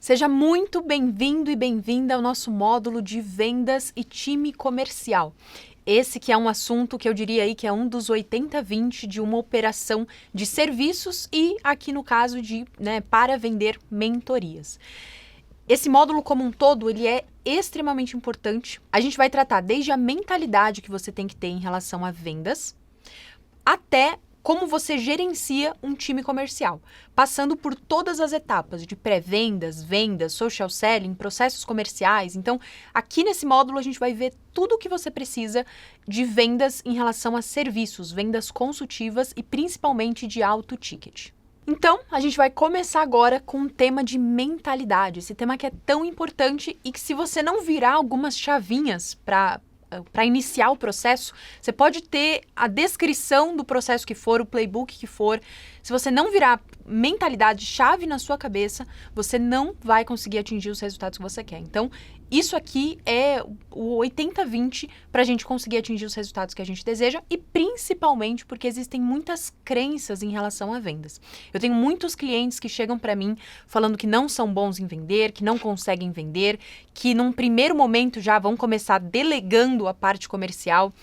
Seja muito bem-vindo e bem-vinda ao nosso módulo de vendas e time comercial. Esse que é um assunto que eu diria aí que é um dos 80-20 de uma operação de serviços e aqui no caso de, para vender mentorias. Esse módulo como um todo, ele é extremamente importante. A gente vai tratar desde a mentalidade que você tem que ter em relação a vendas, até como você gerencia um time comercial, passando por todas as etapas de pré-vendas, vendas, social selling, processos comerciais. Então, aqui nesse módulo a gente vai ver tudo o que você precisa de vendas em relação a serviços, vendas consultivas e principalmente de alto ticket. Então, a gente vai começar agora com um tema de mentalidade, esse tema que é tão importante e que se você não virar algumas chavinhas para iniciar o processo, você pode ter a descrição do processo que for, o playbook que for. Se você não virar mentalidade chave na sua cabeça, você não vai conseguir atingir os resultados que você quer. Então, isso aqui é o 80-20 para a gente conseguir atingir os resultados que a gente deseja e principalmente porque existem muitas crenças em relação a vendas. Eu tenho muitos clientes que chegam para mim falando que não são bons em vender, que não conseguem vender, que num primeiro momento já vão começar delegando a parte comercial,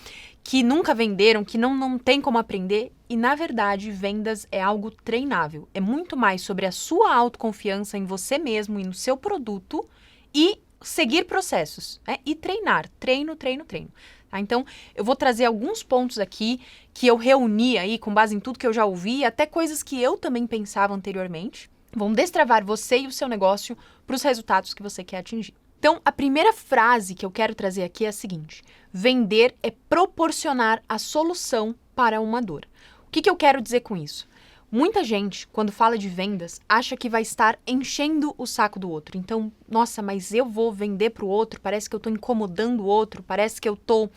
que nunca venderam, que não tem como aprender. E, na verdade, vendas é algo treinável. É muito mais sobre a sua autoconfiança em você mesmo e no seu produto e seguir processos, e treinar. Treino. Tá? Então, eu vou trazer alguns pontos aqui que eu reuni aí com base em tudo que eu já ouvi, até coisas que eu também pensava anteriormente. Vão destravar você e o seu negócio para os resultados que você quer atingir. Então, a primeira frase que eu quero trazer aqui é a seguinte: vender é proporcionar a solução para uma dor. O que eu quero dizer com isso? Muita gente, quando fala de vendas, acha que vai estar enchendo o saco do outro. Então, nossa, mas eu vou vender para o outro, parece que eu estou incomodando o outro, parece que eu estou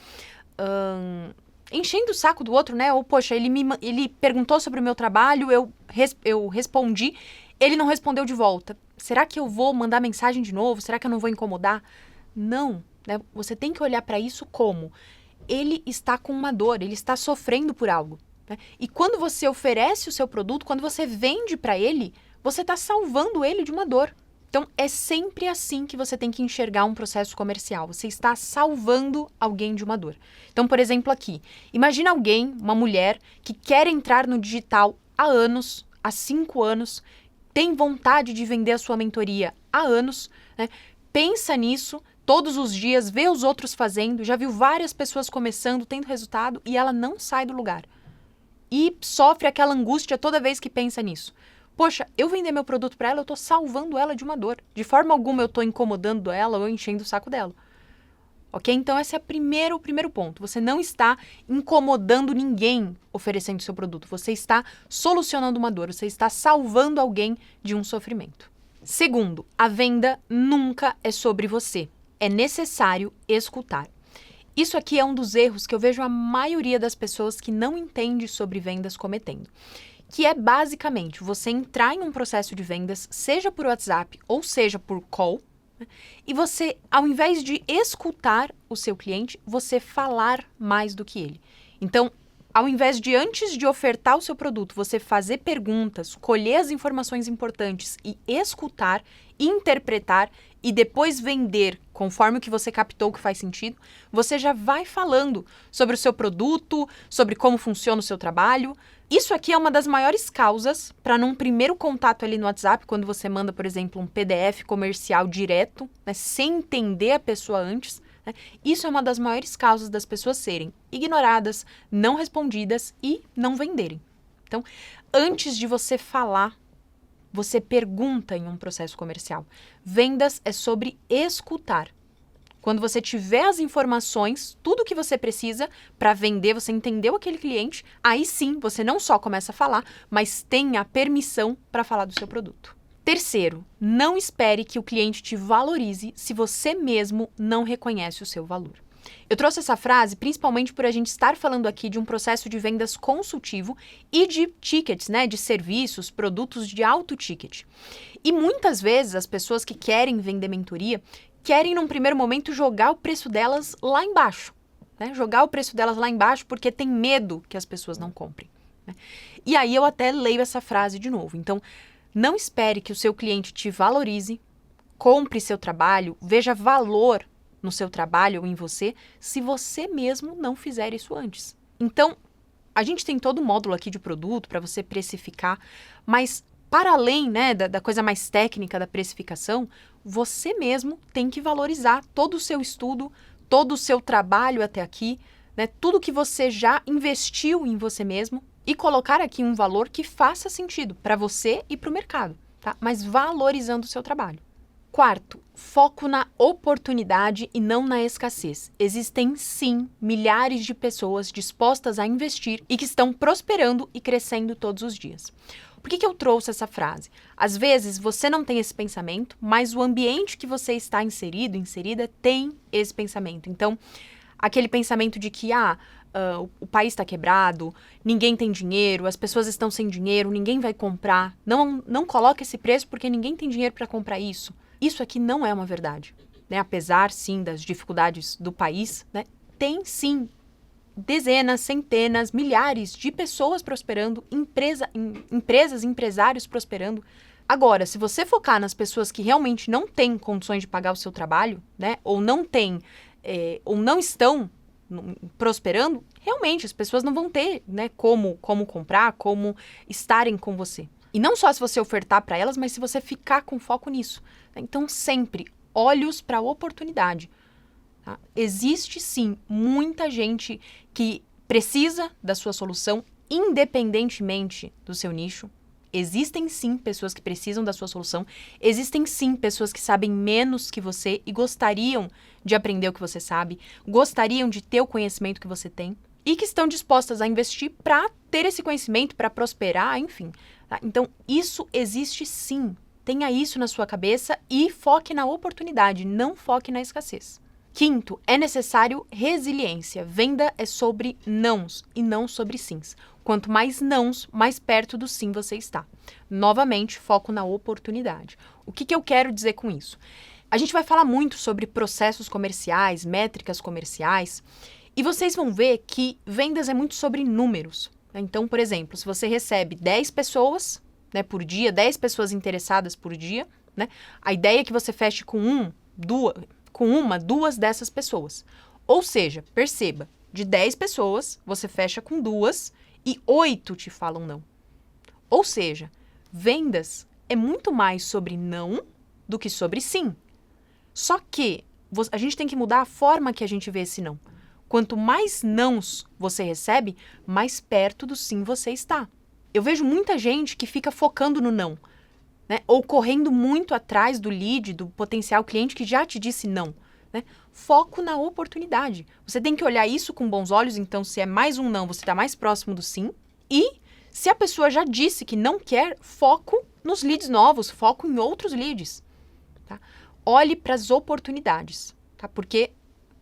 enchendo o saco do outro, né? Ou, poxa, ele perguntou sobre o meu trabalho, eu respondi, ele não respondeu de volta. Será que eu vou mandar mensagem de novo? Será que eu não vou incomodar? Não, né? Você tem que olhar para isso como ele está com uma dor, ele está sofrendo por algo. Né? E quando você oferece o seu produto, quando você vende para ele, você está salvando ele de uma dor. Então, é sempre assim que você tem que enxergar um processo comercial. Você está salvando alguém de uma dor. Então, por exemplo, aqui, imagina alguém, uma mulher, que quer entrar no digital há anos, há 5 anos, tem vontade de vender a sua mentoria há anos, né? Pensa nisso todos os dias, vê os outros fazendo, já viu várias pessoas começando, tendo resultado e ela não sai do lugar. E sofre aquela angústia toda vez que pensa nisso. Poxa, eu vender meu produto para ela, eu estou salvando ela de uma dor. De forma alguma eu estou incomodando ela ou enchendo o saco dela. Ok? Então esse é o primeiro ponto. Você não está incomodando ninguém oferecendo seu produto. Você está solucionando uma dor. Você está salvando alguém de um sofrimento. Segundo, a venda nunca é sobre você. É necessário escutar. Isso aqui é um dos erros que eu vejo a maioria das pessoas que não entende sobre vendas cometendo. Que é basicamente você entrar em um processo de vendas, seja por WhatsApp ou seja por call, e você, ao invés de escutar o seu cliente, você falar mais do que ele. Então, ao invés de antes de ofertar o seu produto, você fazer perguntas, colher as informações importantes e escutar, interpretar e depois vender conforme o que você captou que faz sentido, você já vai falando sobre o seu produto, sobre como funciona o seu trabalho. Isso aqui é uma das maiores causas para num primeiro contato ali no WhatsApp, quando você manda, por exemplo, um PDF comercial direto, né, sem entender a pessoa antes, né, isso é uma das maiores causas das pessoas serem ignoradas, não respondidas e não venderem. Então, antes de você falar, você pergunta em um processo comercial. Vendas é sobre escutar. Quando você tiver as informações, tudo o que você precisa para vender, você entendeu aquele cliente, aí sim você não só começa a falar, mas tem a permissão para falar do seu produto. Terceiro, não espere que o cliente te valorize se você mesmo não reconhece o seu valor. Eu trouxe essa frase principalmente por a gente estar falando aqui de um processo de vendas consultivo e de tickets, né, de serviços, produtos de alto ticket. E muitas vezes as pessoas que querem vender mentoria querem, num primeiro momento, jogar o preço delas lá embaixo. Né? Jogar o preço delas lá embaixo porque tem medo que as pessoas não comprem. Né? E aí eu até leio essa frase de novo. Então, não espere que o seu cliente te valorize compre seu trabalho, veja valor no seu trabalho ou em você, se você mesmo não fizer isso antes. Então, a gente tem todo um módulo aqui de produto para você precificar, mas para além, né, da coisa mais técnica da precificação, você mesmo tem que valorizar todo o seu estudo, todo o seu trabalho até aqui, né, tudo que você já investiu em você mesmo e colocar aqui um valor que faça sentido para você e para o mercado, tá? Mas valorizando o seu trabalho. Quarto, foco na oportunidade e não na escassez. Existem, sim, milhares de pessoas dispostas a investir e que estão prosperando e crescendo todos os dias. Por que eu trouxe essa frase? Às vezes você não tem esse pensamento, mas o ambiente que você está inserida, tem esse pensamento. Então, aquele pensamento de que, o país está quebrado, ninguém tem dinheiro, as pessoas estão sem dinheiro, ninguém vai comprar. Não coloque esse preço porque ninguém tem dinheiro para comprar isso. Isso aqui não é uma verdade, né? Apesar, sim, das dificuldades do país, né? Tem, sim, dezenas, centenas, milhares de pessoas prosperando, empresas, empresários prosperando. Agora, se você focar nas pessoas que realmente não têm condições de pagar o seu trabalho, né? Ou não estão prosperando, realmente as pessoas não vão ter, né, como comprar, como estarem com você. E não só se você ofertar para elas, mas se você ficar com foco nisso. Então, sempre olhos para a oportunidade. Tá? Existe, sim, muita gente que precisa da sua solução, independentemente do seu nicho. Existem, sim, pessoas que precisam da sua solução. Existem, sim, pessoas que sabem menos que você e gostariam de aprender o que você sabe, gostariam de ter o conhecimento que você tem e que estão dispostas a investir para ter esse conhecimento, para prosperar, enfim. Tá? Então, isso existe, sim. Tenha isso na sua cabeça e foque na oportunidade, não foque na escassez. Quinto, é necessário resiliência. Venda é sobre nãos e não sobre sims. Quanto mais nãos, mais perto do sim você está. Novamente, foco na oportunidade. O que eu quero dizer com isso? A gente vai falar muito sobre processos comerciais, métricas comerciais, e vocês vão ver que vendas é muito sobre números. Então, por exemplo, se você recebe 10 pessoas, né, por dia, 10 pessoas interessadas por dia, né, a ideia é que você feche com duas dessas pessoas. Ou seja, perceba, de 10 pessoas, você fecha com 2 e 8 te falam não. Ou seja, vendas é muito mais sobre não do que sobre sim. Só que a gente tem que mudar a forma que a gente vê esse não. Quanto mais nãos você recebe, mais perto do sim você está. Eu vejo muita gente que fica focando no não, né? Ou correndo muito atrás do lead, do potencial cliente que já te disse não. Né? Foco na oportunidade. Você tem que olhar isso com bons olhos, então se é mais um não, você está mais próximo do sim. E se a pessoa já disse que não quer, foco nos leads novos, foco em outros leads. Tá? Olhe para as oportunidades, tá? Porque,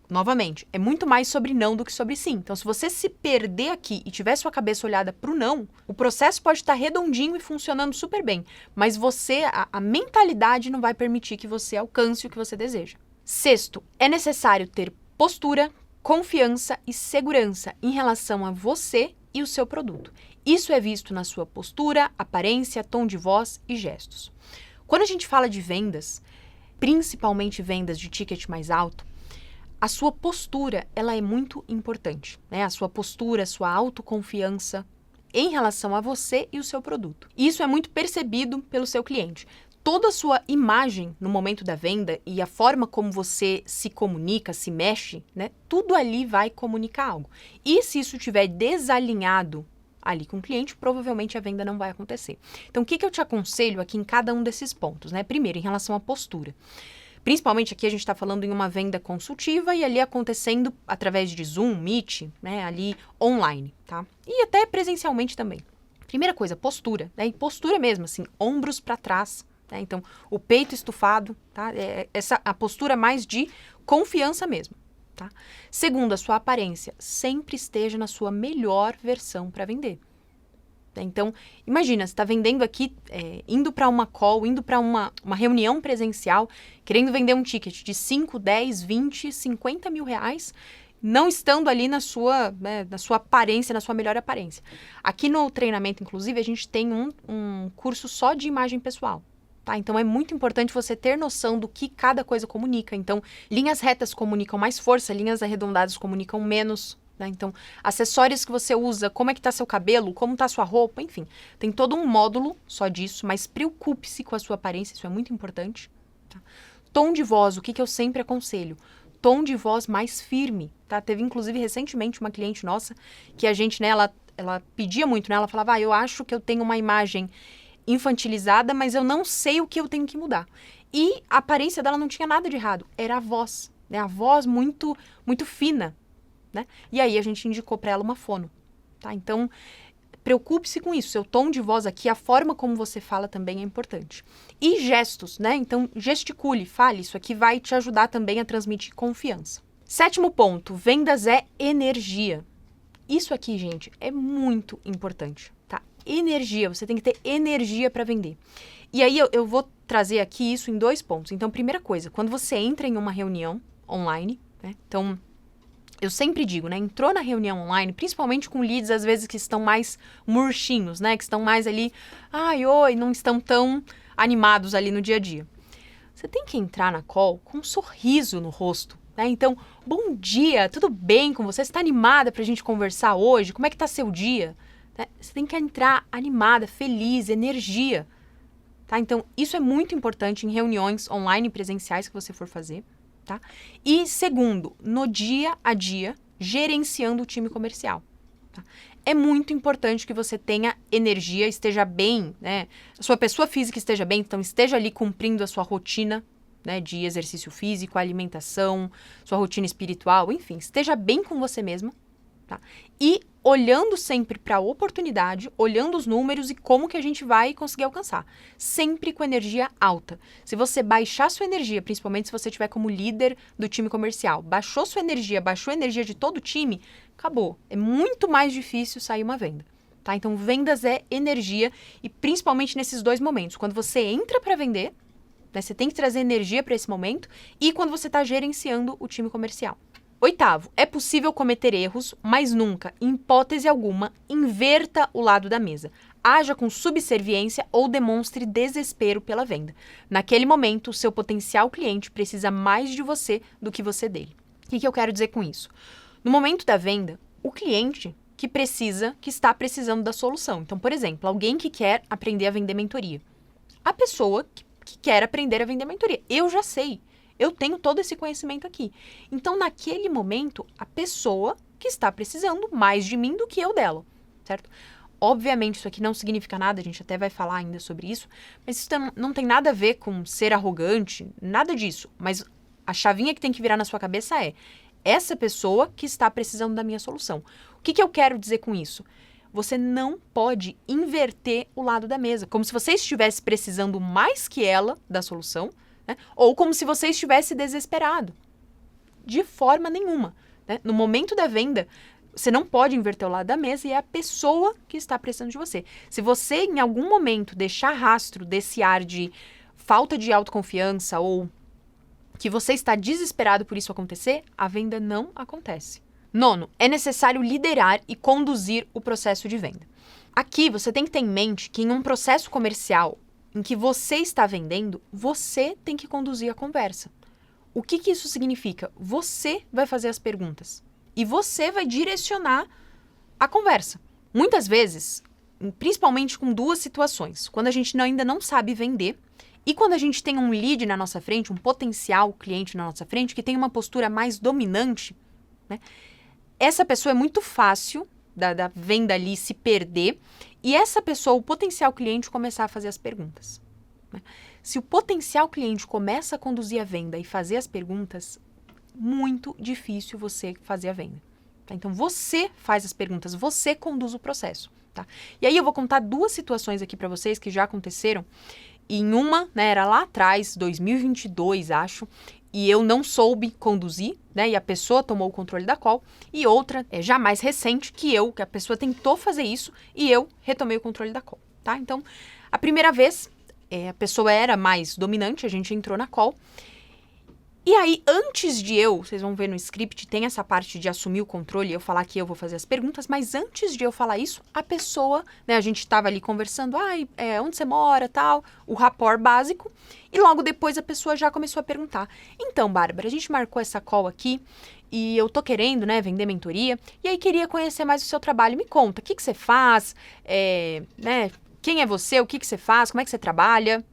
novamente, é muito mais sobre não do que sobre sim. Então, se você se perder aqui e tiver sua cabeça olhada para o não, o processo pode estar redondinho e funcionando super bem, mas a mentalidade não vai permitir que você alcance o que você deseja. Sexto, é necessário ter postura, confiança e segurança em relação a você e o seu produto. Isso é visto na sua postura, aparência, tom de voz e gestos. Quando a gente fala de vendas, principalmente vendas de ticket mais alto, a sua postura, ela é muito importante, né? A sua postura, a sua autoconfiança em relação a você e o seu produto. Isso é muito percebido pelo seu cliente. Toda a sua imagem no momento da venda e a forma como você se comunica, se mexe, né? Tudo ali vai comunicar algo. E se isso estiver desalinhado ali com o cliente, provavelmente a venda não vai acontecer. Então, o que eu te aconselho aqui em cada um desses pontos, né? Primeiro, em relação à postura. Principalmente aqui a gente está falando em uma venda consultiva e ali acontecendo através de Zoom, Meet, né? Ali online, tá? E até presencialmente também. Primeira coisa, postura, né? E postura mesmo, assim, ombros para trás, né? Então, o peito estufado, tá? A postura mais de confiança mesmo, tá? Segundo, a sua aparência. Sempre esteja na sua melhor versão para vender. Então, imagina, você está vendendo aqui, indo para uma call, indo para uma reunião presencial, querendo vender um ticket de 5, 10, 20, 50 mil reais, não estando ali na sua aparência, na sua melhor aparência. Aqui no treinamento, inclusive, a gente tem um curso só de imagem pessoal. tá? Então, é muito importante você ter noção do que cada coisa comunica. Então, linhas retas comunicam mais força, linhas arredondadas comunicam menos, né? Então, acessórios que você usa, como é que tá seu cabelo, como tá sua roupa, enfim. Tem todo um módulo só disso, mas preocupe-se com a sua aparência, isso é muito importante, tá? Tom de voz, o que eu sempre aconselho? Tom de voz mais firme, tá? Teve, inclusive, recentemente uma cliente nossa que a gente, né, ela pedia muito, né? Ela falava, eu acho que eu tenho uma imagem infantilizada, mas eu não sei o que eu tenho que mudar. E a aparência dela não tinha nada de errado, era a voz, né? A voz muito, muito fina, né? E aí a gente indicou para ela uma fono, tá? Então, preocupe-se com isso. Seu tom de voz aqui, a forma como você fala também é importante. E gestos, né? Então, gesticule, fale. Isso aqui vai te ajudar também a transmitir confiança. 7º ponto, vendas é energia. Isso aqui, gente, é muito importante, tá? Energia, você tem que ter energia para vender. E aí eu vou trazer aqui isso em 2 pontos. Então, primeira coisa, quando você entra em uma reunião online, né? Então, eu sempre digo, né? Entrou na reunião online, principalmente com leads, às vezes, que estão mais murchinhos, né? Que estão mais ali, ai, oi, não estão tão animados ali no dia a dia. Você tem que entrar na call com um sorriso no rosto, né? Então, bom dia, tudo bem com você? Você está animada pra gente conversar hoje? Como é que tá seu dia? Né? Você tem que entrar animada, feliz, energia, tá? Então, isso é muito importante em reuniões online e presenciais que você for fazer. Tá? E segundo, no dia a dia, gerenciando o time comercial. Tá? É muito importante que você tenha energia, esteja bem, né? A sua pessoa física esteja bem, então esteja ali cumprindo a sua rotina, né, de exercício físico, alimentação, sua rotina espiritual, enfim, esteja bem com você mesma. Tá? E olhando sempre para a oportunidade, olhando os números e como que a gente vai conseguir alcançar. Sempre com energia alta. Se você baixar sua energia, principalmente se você estiver como líder do time comercial, baixou sua energia, baixou a energia de todo o time, acabou. É muito mais difícil sair uma venda. Tá? Então, vendas é energia e principalmente nesses 2 momentos. Quando você entra para vender, né, você tem que trazer energia para esse momento e quando você está gerenciando o time comercial. 8º, é possível cometer erros, mas nunca, em hipótese alguma, inverta o lado da mesa. Haja com subserviência ou demonstre desespero pela venda. Naquele momento, o seu potencial cliente precisa mais de você do que você dele. O que eu quero dizer com isso? No momento da venda, o cliente que está precisando da solução. Então, por exemplo, alguém que quer aprender a vender mentoria. A pessoa que quer aprender a vender mentoria. Eu já sei. Eu tenho todo esse conhecimento aqui. Então, naquele momento, a pessoa que está precisando mais de mim do que eu dela, certo? Obviamente, isso aqui não significa nada, a gente até vai falar ainda sobre isso, mas isso não tem nada a ver com ser arrogante, nada disso. Mas a chavinha que tem que virar na sua cabeça é essa pessoa que está precisando da minha solução. O que eu quero dizer com isso? Você não pode inverter o lado da mesa, como se você estivesse precisando mais que ela da solução, né? Ou como se você estivesse desesperado. De forma nenhuma. Né? No momento da venda, você não pode inverter o lado da mesa e é a pessoa que está precisando de você. Se você, em algum momento, deixar rastro desse ar de falta de autoconfiança ou que você está desesperado por isso acontecer, a venda não acontece. 9º, é necessário liderar e conduzir o processo de venda. Aqui, você tem que ter em mente que em um processo comercial em que você está vendendo, você tem que conduzir a conversa. O que isso significa? Você vai fazer as perguntas e você vai direcionar a conversa. Muitas vezes, principalmente com 2 situações, quando a gente ainda não sabe vender e quando a gente tem um lead na nossa frente, um potencial cliente na nossa frente que tem uma postura mais dominante, né? Essa pessoa é muito fácil da venda ali se perder e essa pessoa, o potencial cliente, começar a fazer as perguntas. Né? Se o potencial cliente começa a conduzir a venda e fazer as perguntas, muito difícil você fazer a venda. Tá? Então, você faz as perguntas, você conduz o processo. Tá? E aí eu vou contar 2 situações aqui para vocês que já aconteceram. E em uma, né, era lá atrás, 2022, acho, e eu não soube conduzir, né, e a pessoa tomou o controle da call, e outra, já mais recente, que a pessoa tentou fazer isso, e eu retomei o controle da call, tá? Então, a primeira vez, a pessoa era mais dominante, a gente entrou na call, E aí, antes de vocês vão ver no script, tem essa parte de assumir o controle, eu falar que eu vou fazer as perguntas, mas antes de eu falar isso, a pessoa, né, a gente tava ali conversando, onde você mora, tal, o rapport básico, e logo depois a pessoa já começou a perguntar. Então, Bárbara, a gente marcou essa call aqui, e eu tô querendo, né, vender mentoria, e aí queria conhecer mais o seu trabalho. Me conta, o que você faz, né, quem é você, o que você faz, como é que você trabalha?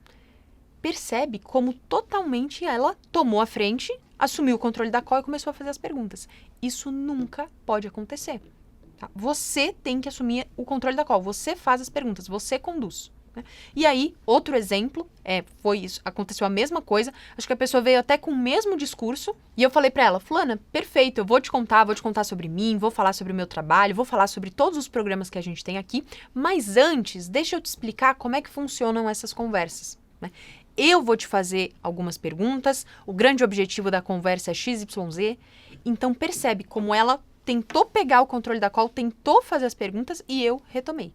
Percebe como totalmente ela tomou a frente, assumiu o controle da call e começou a fazer as perguntas. Isso nunca pode acontecer. Tá? Você tem que assumir o controle da call, você faz as perguntas, você conduz. Né? E aí, outro exemplo, foi isso, aconteceu a mesma coisa, acho que a pessoa veio até com o mesmo discurso, e eu falei pra ela, fulana, perfeito, eu vou te contar sobre mim, vou falar sobre o meu trabalho, vou falar sobre todos os programas que a gente tem aqui, mas antes, deixa eu te explicar como é que funcionam essas conversas. Né? Eu vou te fazer algumas perguntas, o grande objetivo da conversa é XYZ, então percebe como ela tentou pegar o controle da call, tentou fazer as perguntas e eu retomei.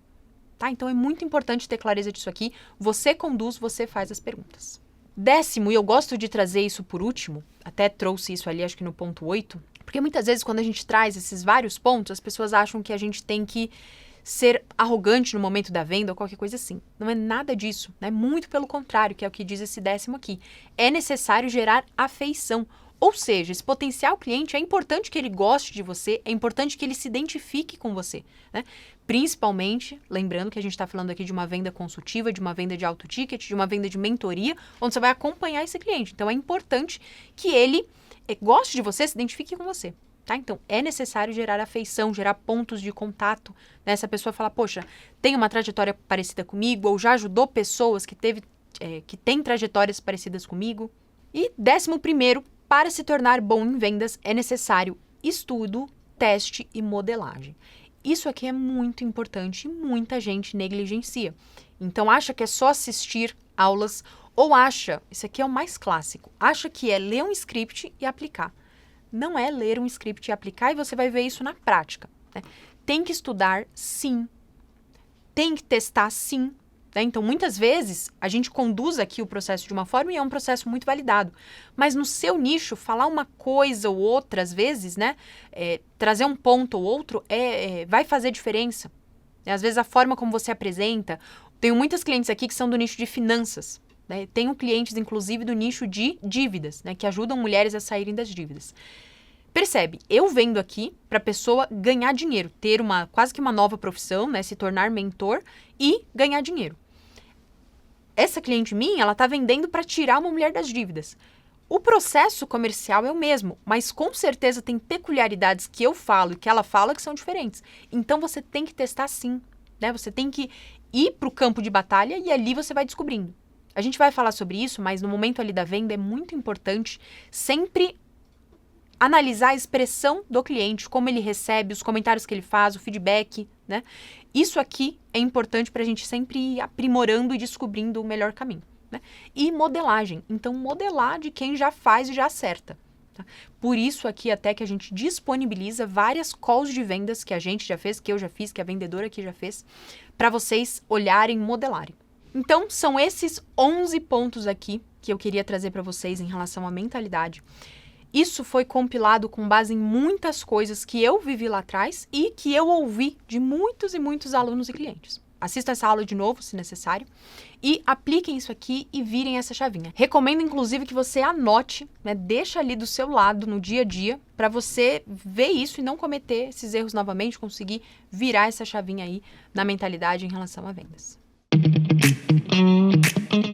Tá? Então é muito importante ter clareza disso aqui, você conduz, você faz as perguntas. 10º, e eu gosto de trazer isso por último, até trouxe isso ali acho que no ponto 8, porque muitas vezes quando a gente traz esses vários pontos, as pessoas acham que a gente tem que ser arrogante no momento da venda ou qualquer coisa assim. Não é nada disso, né? Muito pelo contrário, que é o que diz esse 10º aqui. É necessário gerar afeição. Ou seja, esse potencial cliente, é importante que ele goste de você, é importante que ele se identifique com você, né? Principalmente, lembrando que a gente está falando aqui de uma venda consultiva, de uma venda de alto ticket, de uma venda de mentoria, onde você vai acompanhar esse cliente. Então, é importante que ele goste de você, se identifique com você. Tá? Então, é necessário gerar afeição, gerar pontos de contato. Né? Essa pessoa fala, poxa, tem uma trajetória parecida comigo, ou já ajudou pessoas que têm trajetórias parecidas comigo. E 11º, para se tornar bom em vendas, é necessário estudo, teste e modelagem. Isso aqui é muito importante e muita gente negligencia. Então, acha que é só assistir aulas, ou acha, isso aqui é o mais clássico, acha que é ler um script e aplicar. Não é ler um script e aplicar e você vai ver isso na prática. Né? Tem que estudar, sim. Tem que testar, sim. Né? Então, muitas vezes, a gente conduz aqui o processo de uma forma e é um processo muito validado. Mas no seu nicho, falar uma coisa ou outra, às vezes, né? Trazer um ponto ou outro, vai fazer diferença. Às vezes, a forma como você apresenta. Tenho muitas clientes aqui que são do nicho de finanças. Né? Tenho clientes, inclusive, do nicho de dívidas, né? Que ajudam mulheres a saírem das dívidas. Percebe, eu vendo aqui para a pessoa ganhar dinheiro, ter quase que uma nova profissão, né? Se tornar mentor e ganhar dinheiro. Essa cliente minha, ela está vendendo para tirar uma mulher das dívidas. O processo comercial é o mesmo, mas com certeza tem peculiaridades que eu falo e que ela fala que são diferentes. Então, você tem que testar sim, né? Você tem que ir para o campo de batalha e ali você vai descobrindo. A gente vai falar sobre isso, mas no momento ali da venda é muito importante sempre analisar a expressão do cliente, como ele recebe, os comentários que ele faz, o feedback, né? Isso aqui é importante para a gente sempre ir aprimorando e descobrindo o melhor caminho. Né? E modelagem. Então, modelar de quem já faz e já acerta. Tá? Por isso aqui até que a gente disponibiliza várias calls de vendas que a gente já fez, que eu já fiz, que a vendedora aqui já fez, para vocês olharem e modelarem. Então, são esses 11 pontos aqui que eu queria trazer para vocês em relação à mentalidade. Isso foi compilado com base em muitas coisas que eu vivi lá atrás e que eu ouvi de muitos e muitos alunos e clientes. Assista essa aula de novo, se necessário, e apliquem isso aqui e virem essa chavinha. Recomendo, inclusive, que você anote, né, deixa ali do seu lado no dia a dia, para você ver isso e não cometer esses erros novamente, conseguir virar essa chavinha aí na mentalidade em relação a vendas.